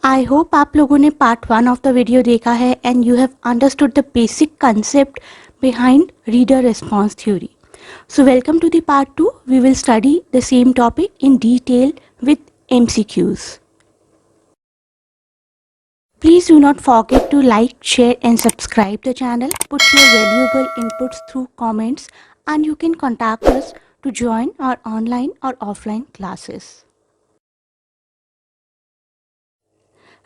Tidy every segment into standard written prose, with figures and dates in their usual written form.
I hope आप लोगों ने पार्ट 1 ऑफ द वीडियो देखा है and you have understood the basic concept behind reader response theory. So welcome to the part 2. We will study the same topic in detail with MCQs. Please do not forget to like, share and subscribe the channel. Put your valuable inputs through comments and you can contact us to join our online or offline classes.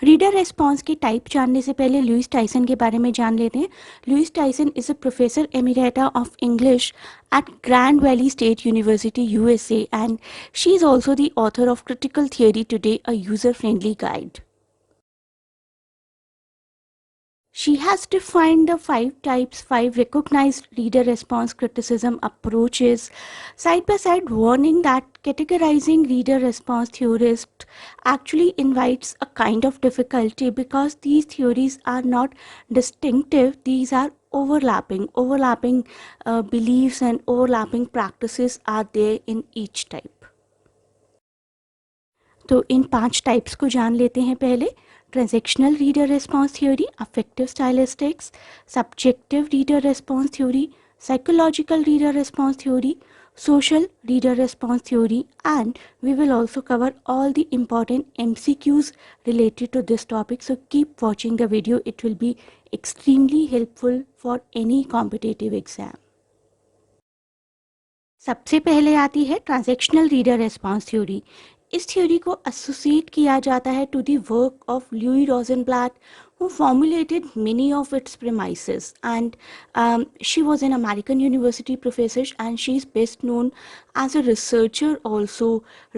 Reader response के type जानने से पहले Louis Tyson के बारे में जान लेते हैं. Lois Tyson is a professor emerita of English at Grand Valley State University, USA, and she is also the author of Critical Theory Today, a user-friendly guide. She has defined the 5 recognized reader response criticism approaches, side by side, warning that categorizing reader response theorists actually invites a kind of difficulty because these theories are not distinctive, these are overlapping beliefs and overlapping practices are there in each type. तो इन 5 types को जान लेते हैं. पहले transactional reader response theory, affective stylistics, subjective reader response theory, psychological reader response theory, social reader response theory, and we will also cover all the important MCQs related to this topic. So keep watching the video, it will be extremely helpful for any competitive exam. सबसे पहले आती है transactional reader response theory. इस theory को associate किया जाता है to the work of Louise Rosenblatt who formulated many of its premises, and she was an American university professor and she is best known as a researcher also,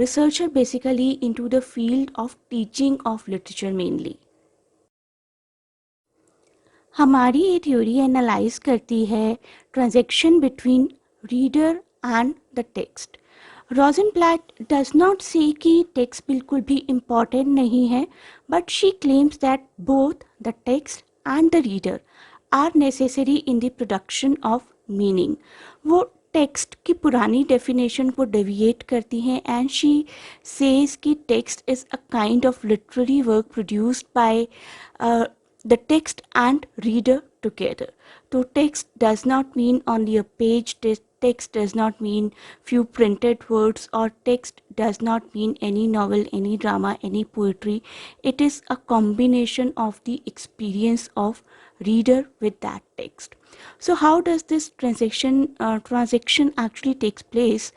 researcher basically into the field of teaching of literature mainly. हमारी ये theory analyse करती है transaction between reader and the text. Rosenblatt does not say कि text बिल्कुल भी important नहीं है, but she claims that both the text and the reader are necessary in the production of meaning. वो text की पुरानी डेफिनेशन को deviate करती हैं एंड शी सेज कि text is a kind of literary work produced by the text and reader together. So text does not mean only a page, text does not mean few printed words, or text does not mean any novel, any drama, any poetry. It is a combination of the experience of reader with that text. So how does this transaction actually takes place?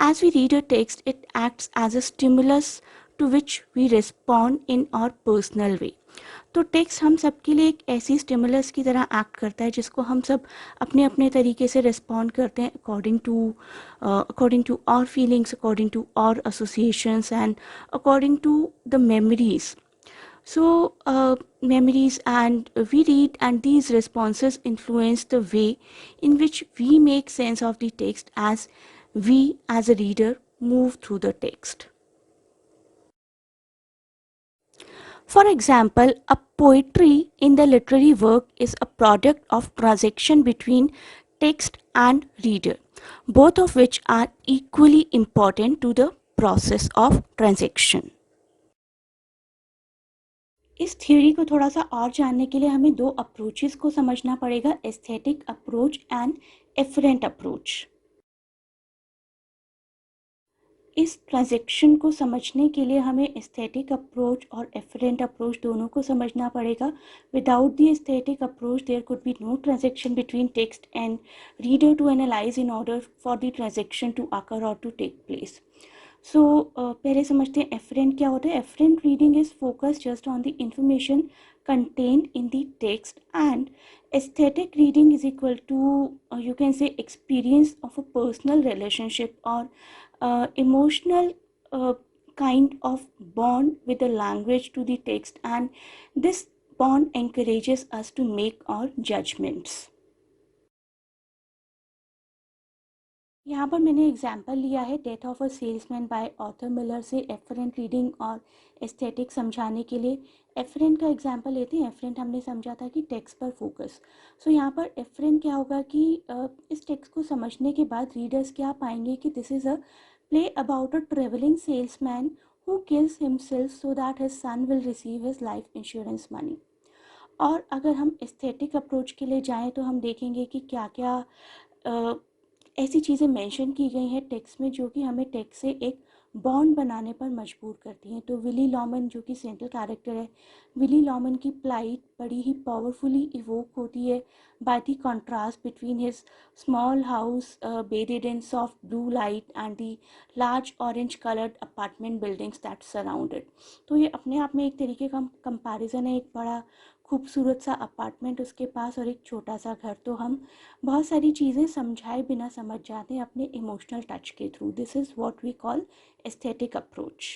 As we read a text, it acts as a stimulus to which we respond in our personal way. तो text हम सब के लिए एक ऐसी stimulus की तरह act करता है जिसको हम सब अपने अपने तरीके से रिस्पॉन्ड करते हैं according to our feelings, according to our associations and according to the memories. So memories, and we read, and these responses influence the way in which we make sense of the text as we as a reader move through the text. For example, a poetry in the literary work is a product of transaction between text and reader, both of which are equally important to the process of transaction. इस theory को थोड़ा सा और जानने के लिए हमें 2 approaches को समझना पड़ेगा, aesthetic approach and efferent approach. इस ट्रांजैक्शन को समझने के लिए हमें एस्थेटिक अप्रोच और एफरेंट अप्रोच दोनों को समझना पड़ेगा. Without the aesthetic approach there could be no transaction between text and reader to analyse in order for the transaction to occur और टू टेक प्लेस. सो पहले समझते हैं एफरेंट क्या होता है. Efferent reading is focus just on the information contained in the text, and aesthetic reading is equal to you can say experience of a personal relationship or emotional kind of bond with the language to the text, and this bond encourages us to make our judgments. यहाँ पर मैंने example लिया है death of a salesman by author Miller से efferent reading और aesthetic समझाने के लिए. एफरेंट का एग्जाम्पल लेते हैं. एफरेंट हमने समझा था कि टेक्स्ट पर फोकस. सो यहाँ पर एफरेंट क्या होगा कि इस टेक्स्ट को समझने के बाद रीडर्स क्या पाएंगे कि this is a play about a travelling salesman who kills himself so that his son will receive his life insurance money. और अगर हम एस्थेटिक अप्रोच के लिए जाएं तो हम देखेंगे कि क्या क्या ऐसी चीज़ें मेंशन की गई हैं टेक्स्ट में जो कि हमें टेक्स्ट से एक बॉन्ड बनाने पर मजबूर करती हैं। तो विली लॉमन जो कि सेंट्रल कैरेक्टर है, विली लॉमन की प्लाइट बड़ी ही पावरफुली इवोक होती है by the contrast between his small house bedded in soft blue light and the large orange coloured apartment buildings that surrounded. तो ये अपने आप में एक तरीके का कंपैरिजन है, एक बड़ा खूबसूरत सा अपार्टमेंट उसके पास और एक छोटा सा घर। तो हम बहुत सारी चीज़ें समझाए बिना समझ जाते हैं अपने इमोशनल टच के through. This is what we call aesthetic approach.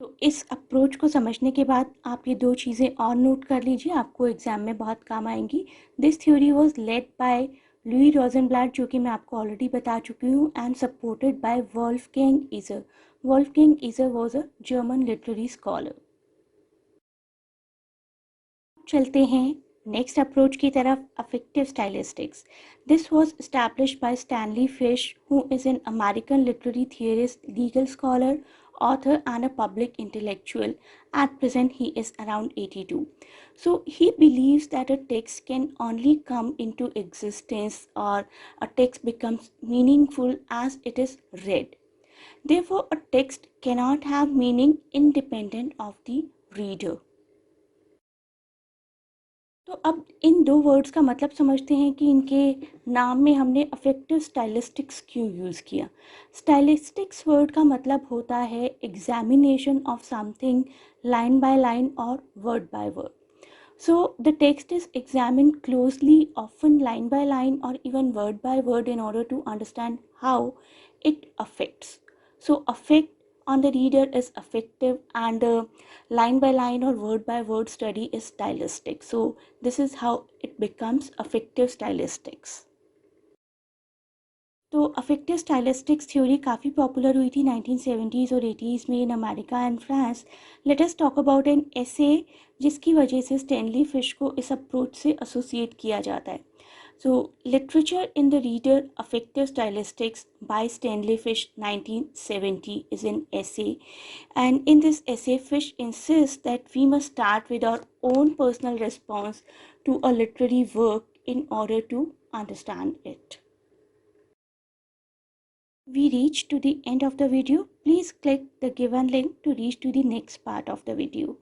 तो इस अप्रोच को समझने के बाद आप ये दो चीज़ें और नोट कर लीजिए, आपको एग्जाम में बहुत काम आएंगी। This theory was led by Louise Rosenblatt, जो कि मैं आपको ऑलरेडी बता चुकी हूँ, and supported by Wolfgang Iser. Wolfgang Iser was a German literary scholar. चलते हैं नेक्स्ट अप्रोच की तरफ, affective stylistics. This was established by Stanley Fish, who is an American literary theorist, legal scholar, author and a public intellectual. At present he is around 82. So he believes that a text can only come into existence, or a text becomes meaningful as it is read. Therefore a text cannot have meaning independent of the reader. तो अब इन दो words का मतलब समझते हैं कि इनके नाम में हमने अफेक्टिव स्टाइलिस्टिक्स क्यों यूज़ किया। स्टाइलिस्टिक्स वर्ड का मतलब होता है examination of something line by line और word by word. So the text is examined closely, often line by line or even word by word, in order to understand how it affects. So effect on the reader is affective, and line by line or word by word study is stylistic. So this is how it becomes affective stylistics. तो affective stylistics theory काफ़ी popular हुई थी 1970s और 80s में in America and France. Let us talk about an essay जिसकी वजह से Stanley fish को इस अप्रोच से एसोसिएट किया जाता है। So literature in the reader affective stylistics by Stanley Fish 1970 is an essay, and in this essay Fish insists that we must start with our own personal response to a literary work in order to understand it. We reach to the end of the video. Please click the given link to reach to the next part of the video.